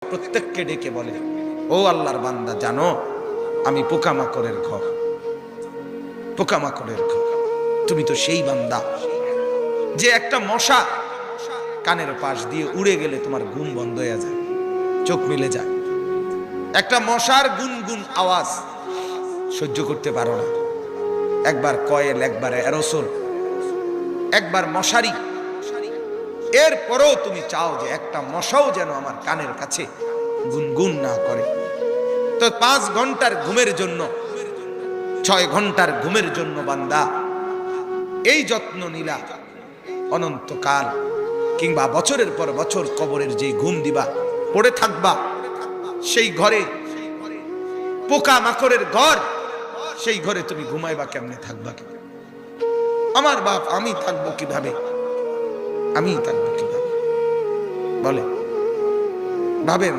প্রত্যেককে ডেকে বলে, ও আল্লাহর বান্দা, জানো আমি পোকামাকড়ের ঘর, পোকামাকড়ের ঘর। তুমি তো সেই বান্দা যে একটা মশা কানের পাশ দিয়ে উড়ে গেলে তোমার ঘুম বন্ধ হয়ে যায়, চোখ মিলে যায়। একটা মশার গুনগুন আওয়াজ সহ্য করতে পারো না। একবার কয়েল, একবার অ্যারোসোল, একবার মশারি, এরপরেও তুমি চাও যে একটা মশাও যেন আমার কানের কাছে গুনগুন না করে। তো 5 ঘন্টার ঘুমের জন্য, 6 ঘন্টার ঘুমের জন্য বান্দা এই যত্ন নিলা, অনন্তকাল কিংবা বছরের পর বছর কবরের যে ঘুম দিবা, পড়ে থাকবা সেই ঘরে, পোকা মাকড়ের ঘর, সেই ঘরে তুমি ঘুমাইবা কেমনে, থাকবা কেমনে? আমার বাপ, আমি থাকবো কিভাবে? আমি থাকবো কিভাবে বলে? ভাবেন।